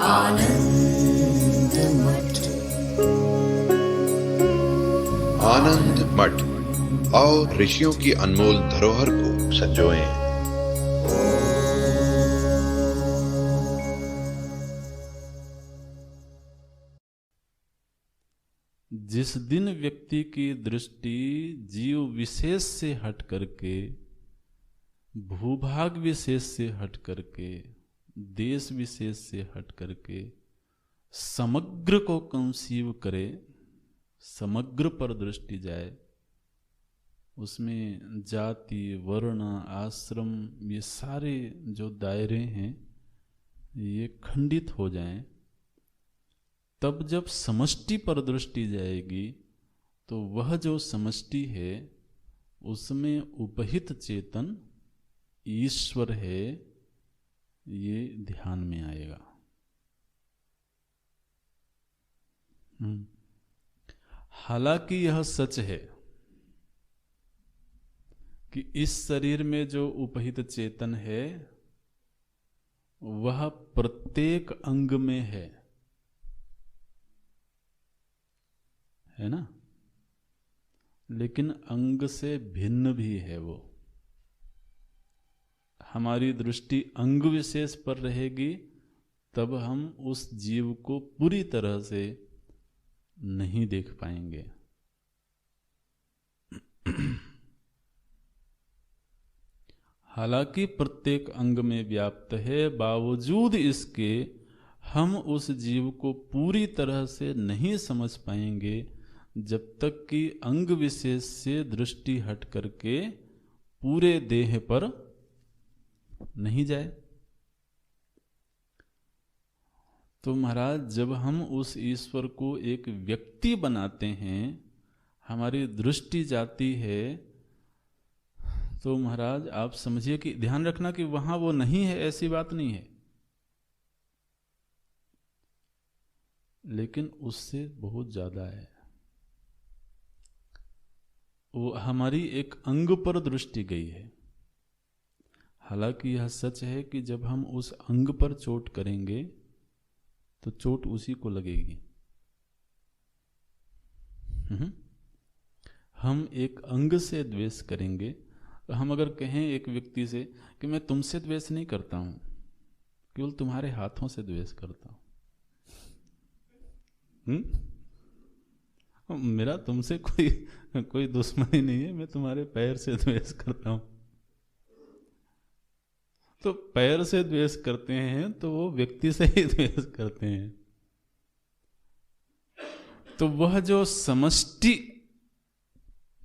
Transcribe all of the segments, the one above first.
आनंद मठ। आनंद मठ और ऋषियों की अनमोल धरोहर को संजोएं। जिस दिन व्यक्ति की दृष्टि जीव विशेष से हट करके, भूभाग विशेष से हट करके, देश विशेष से हट करके समग्र को कंसीव करे, समग्र पर दृष्टि जाए, उसमें जाति, वर्ण, आश्रम, ये सारे जो दायरे हैं ये खंडित हो जाएं, तब जब समष्टि पर दृष्टि जाएगी तो वह जो समष्टि है उसमें उपहित चेतन ईश्वर है, ये ध्यान में आएगा। हालांकि यह सच है कि इस शरीर में जो उपहित चेतन है वह प्रत्येक अंग में है ना, लेकिन अंग से भिन्न भी है। वो हमारी दृष्टि अंग विशेष पर रहेगी तब हम उस जीव को पूरी तरह से नहीं देख पाएंगे। हालांकि प्रत्येक अंग में व्याप्त है, बावजूद इसके हम उस जीव को पूरी तरह से नहीं समझ पाएंगे जब तक कि अंग विशेष से दृष्टि हट करके पूरे देह पर नहीं जाए। तो महाराज, जब हम उस ईश्वर को एक व्यक्ति बनाते हैं, हमारी दृष्टि जाती है, तो महाराज आप समझिए कि ध्यान रखना कि वहां वो नहीं है ऐसी बात नहीं है, लेकिन उससे बहुत ज्यादा है। वो हमारी एक अंग पर दृष्टि गई है। हालांकि यह सच है कि जब हम उस अंग पर चोट करेंगे तो चोट उसी को लगेगी। हम एक अंग से द्वेष करेंगे, तो हम अगर कहें एक व्यक्ति से कि मैं तुमसे द्वेष नहीं करता हूं, केवल तुम्हारे हाथों से द्वेष करता हूं, मेरा तुमसे कोई दुश्मनी नहीं है, मैं तुम्हारे पैर से द्वेष करता हूं। तो पैर से द्वेष करते हैं तो वो व्यक्ति से ही द्वेष करते हैं। तो वह जो समष्टि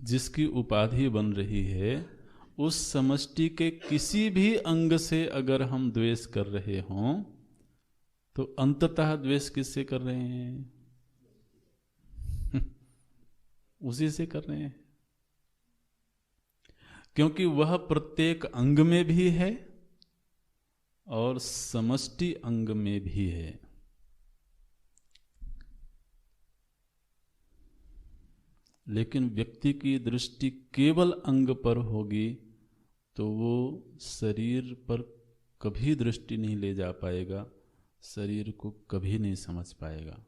जिसकी उपाधि बन रही है, उस समष्टि के किसी भी अंग से अगर हम द्वेष कर रहे हों तो अंततः द्वेष किससे कर रहे हैं? उसी से कर रहे हैं, क्योंकि वह प्रत्येक अंग में भी है और समष्टि अंग में भी है। लेकिन व्यक्ति की दृष्टि केवल अंग पर होगी तो वो शरीर पर कभी दृष्टि नहीं ले जा पाएगा, शरीर को कभी नहीं समझ पाएगा।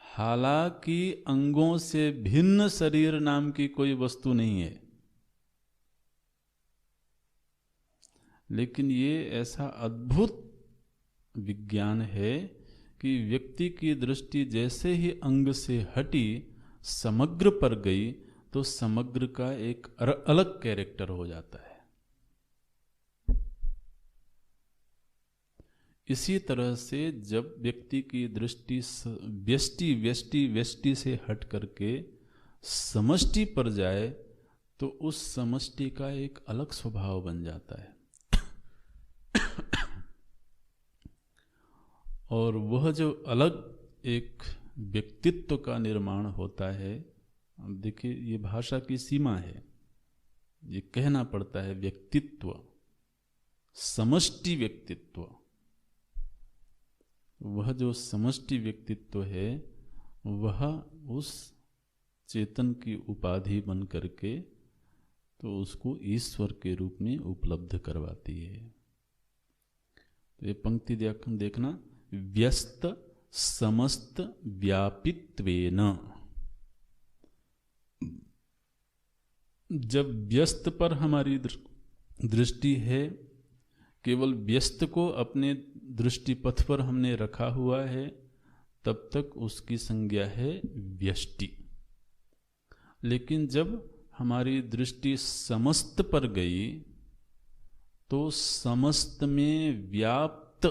हालांकि अंगों से भिन्न शरीर नाम की कोई वस्तु नहीं है, लेकिन ये ऐसा अद्भुत विज्ञान है कि व्यक्ति की दृष्टि जैसे ही अंग से हटी, समग्र पर गई, तो समग्र का एक अलग कैरेक्टर हो जाता है। इसी तरह से जब व्यक्ति की दृष्टि व्यष्टि से हट करके समष्टि पर जाए तो उस समष्टि का एक अलग स्वभाव बन जाता है। और वह जो अलग एक व्यक्तित्व का निर्माण होता है, देखिए ये भाषा की सीमा है, ये कहना पड़ता है व्यक्तित्व, समष्टि व्यक्तित्व। वह जो समष्टि व्यक्तित्व है वह उस चेतन की उपाधि बन करके तो उसको ईश्वर के रूप में उपलब्ध करवाती है। तो ये पंक्ति देखना व्यस्त समस्त व्यापित्वेन। जब व्यस्त पर हमारी दृष्टि है, केवल व्यस्त को अपने दृष्टि पथ पर हमने रखा हुआ है, तब तक उसकी संज्ञा है व्यष्टि। लेकिन जब हमारी दृष्टि समस्त पर गई तो समस्त में व्याप्त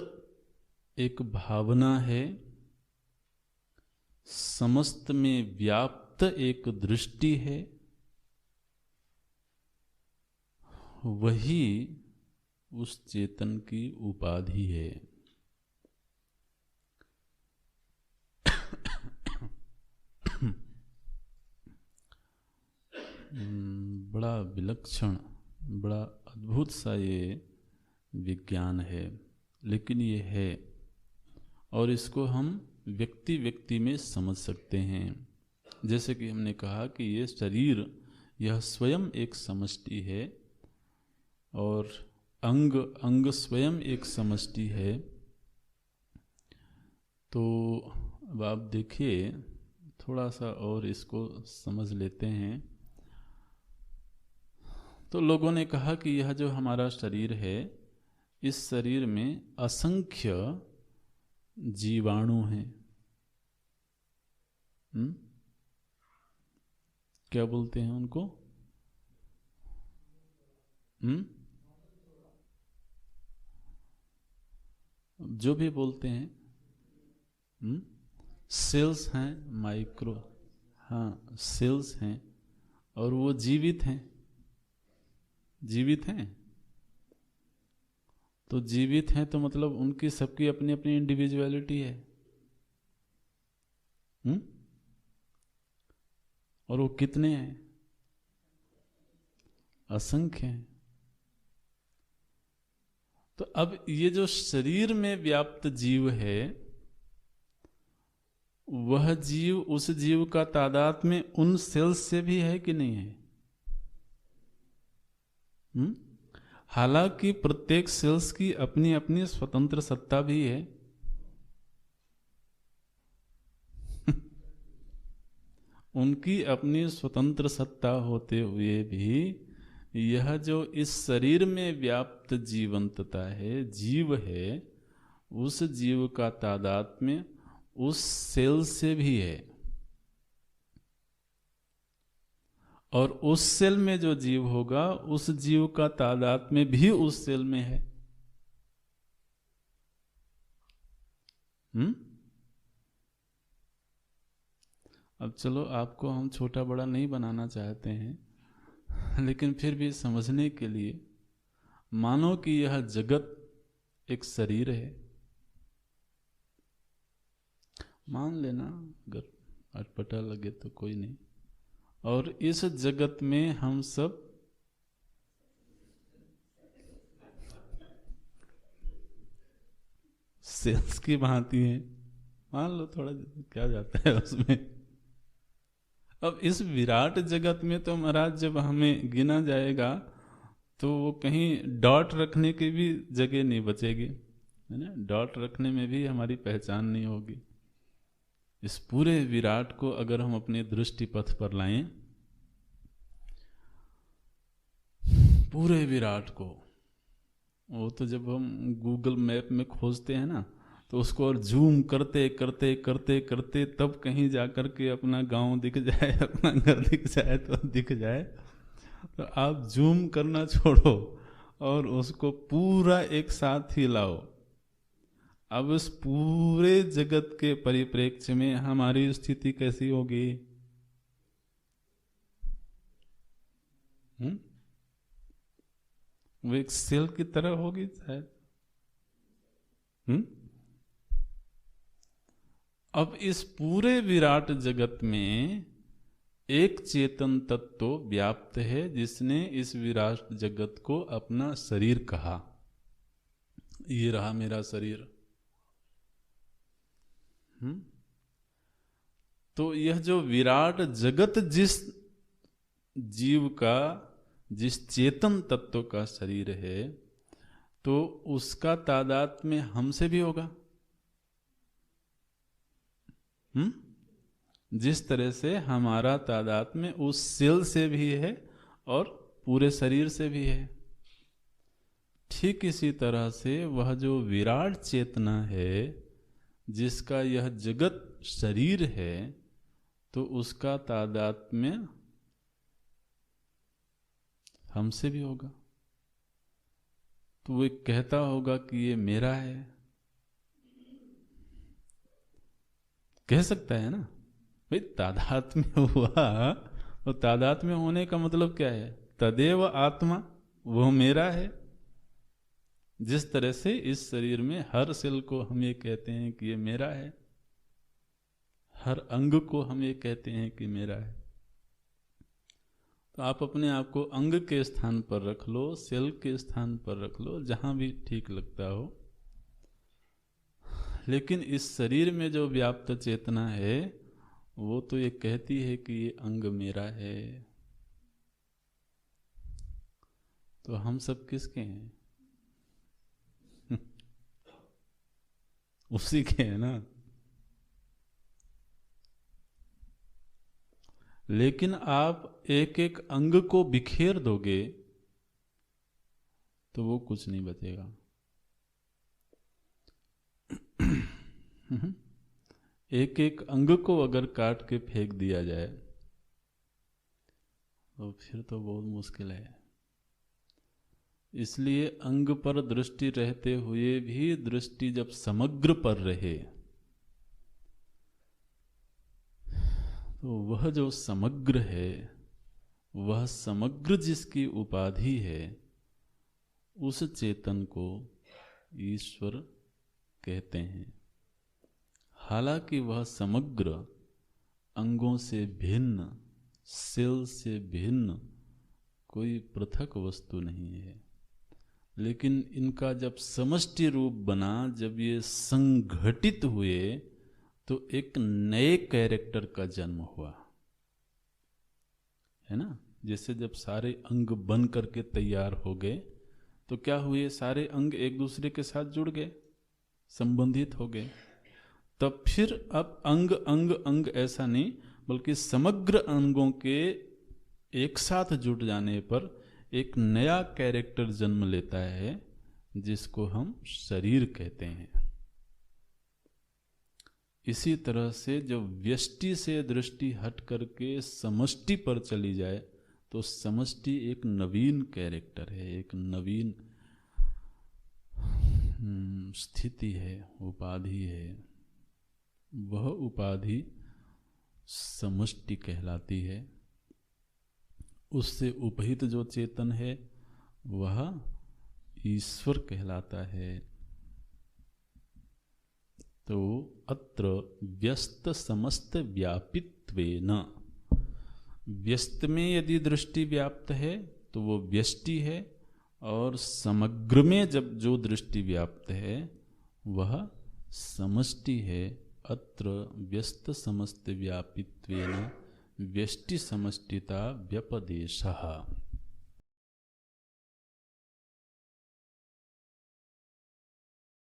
एक भावना है, समस्त में व्याप्त एक दृष्टि है, वही उस चेतन की उपाधि है। बड़ा विलक्षण, बड़ा अद्भुत सा ये विज्ञान है, लेकिन ये है और इसको हम व्यक्ति व्यक्ति में समझ सकते हैं। जैसे कि हमने कहा कि ये शरीर, यह स्वयं एक समष्टि है और अंग अंग स्वयं एक समष्टि है। तो अब आप देखिए, थोड़ा सा और इसको समझ लेते हैं। तो लोगों ने कहा कि यह जो हमारा शरीर है, इस शरीर में असंख्य जीवाणु हैं। क्या बोलते हैं उनको? जो भी बोलते हैं, सेल्स हैं, माइक्रो, हाँ सेल्स हैं, और वो जीवित हैं। जीवित हैं तो जीवित हैं तो मतलब उनकी सबकी अपनी अपनी इंडिविजुअलिटी है। और वो कितने हैं? असंख्य हैं। तो अब ये जो शरीर में व्याप्त जीव है, वह जीव, उस जीव का तादाद में उन सेल्स से भी है कि नहीं है? हालांकि प्रत्येक सेल्स की अपनी अपनी स्वतंत्र सत्ता भी है। उनकी अपनी स्वतंत्र सत्ता होते हुए भी यह जो इस शरीर में व्याप्त जीवंतता है, जीव है, उस जीव का तादात्म्य उस सेल से भी है। और उस सेल में जो जीव होगा, उस जीव का तादात्म्य भी उस सेल में है। अब चलो, आपको हम छोटा बड़ा नहीं बनाना चाहते हैं, लेकिन फिर भी समझने के लिए मानो कि यह जगत एक शरीर है। मान लेना, अगर अटपटा लगे तो कोई नहीं। और इस जगत में हम सब सेल्स की भांति हैं। मान लो, थोड़ा क्या जाता है उसमें। अब इस विराट जगत में तो महाराज जब हमें गिना जाएगा तो वो कहीं डॉट रखने की भी जगह नहीं बचेगी, है ना? डॉट रखने में भी हमारी पहचान नहीं होगी। इस पूरे विराट को अगर हम अपने दृष्टि पथ पर लाएं, पूरे विराट को, वो तो जब हम गूगल मैप में खोजते हैं ना, तो उसको और जूम करते करते करते करते तब कहीं जाकर के अपना गांव दिख जाए, अपना घर दिख जाए तो दिख जाए। तो आप जूम करना छोड़ो और उसको पूरा एक साथ ही लाओ। अब इस पूरे जगत के परिप्रेक्ष्य में हमारी स्थिति कैसी होगी? वो एक सेल की तरह होगी शायद। अब इस पूरे विराट जगत में एक चेतन तत्व व्याप्त है, जिसने इस विराट जगत को अपना शरीर कहा। ये रहा मेरा शरीर। तो यह जो विराट जगत जिस जीव का, जिस चेतन तत्व का शरीर है, तो उसका तादाद में हमसे भी होगा। जिस तरह से हमारा तादात्म्य उस सेल से भी है और पूरे शरीर से भी है, ठीक इसी तरह से वह जो विराट चेतना है जिसका यह जगत शरीर है, तो उसका तादात्म्य हमसे भी होगा। तो वो कहता होगा कि ये मेरा है, कह सकता है ना भाई। तादात्म्य हुआ, और तादात्म्य होने का मतलब क्या है? तदेव आत्मा, वो मेरा है। जिस तरह से इस शरीर में हर सेल को हम ये कहते हैं कि ये मेरा है, हर अंग को हम ये कहते हैं कि मेरा है। तो आप अपने आप को अंग के स्थान पर रख लो, सेल के स्थान पर रख लो, जहां भी ठीक लगता हो। लेकिन इस शरीर में जो व्याप्त चेतना है वो तो ये कहती है कि ये अंग मेरा है। तो हम सब किसके हैं? उसी के हैं ना। लेकिन आप एक एक अंग को बिखेर दोगे तो वो कुछ नहीं बचेगा। एक एक अंग को अगर काट के फेंक दिया जाए तो फिर तो बहुत मुश्किल है। इसलिए अंग पर दृष्टि रहते हुए भी दृष्टि जब समग्र पर रहे तो वह जो समग्र है, वह समग्र जिसकी उपाधि है, उस चेतन को ईश्वर कहते हैं। हालांकि वह समग्र अंगों से भिन्न, सेल से भिन्न कोई पृथक वस्तु नहीं है। लेकिन इनका जब समष्टि रूप बना, जब ये संघटित हुए, तो एक नए कैरेक्टर का जन्म हुआ, है ना। जैसे जब सारे अंग बन करके तैयार हो गए तो क्या हुए? सारे अंग एक दूसरे के साथ जुड़ गए, संबंधित हो गए। तब फिर अब अंग अंग अंग ऐसा नहीं, बल्कि समग्र अंगों के एक साथ जुट जाने पर एक नया कैरेक्टर जन्म लेता है, जिसको हम शरीर कहते हैं। इसी तरह से जब व्यष्टि से दृष्टि हट करके समष्टि पर चली जाए तो समष्टि एक नवीन कैरेक्टर है, एक नवीन स्थिति है, उपाधि है। वह उपाधि समष्टि कहलाती है। उससे उपहित जो चेतन है वह ईश्वर कहलाता है। तो अत्र व्यस्त समस्त व्यापित्वेन, व्यस्त में यदि दृष्टि व्याप्त है तो वो व्यष्टि है, और समग्र में जब जो दृष्टि व्याप्त है वह समष्टि है। अत्र व्यस्त समस्त व्यापित्वेन व्यष्टि समष्टिता व्यपदेशः।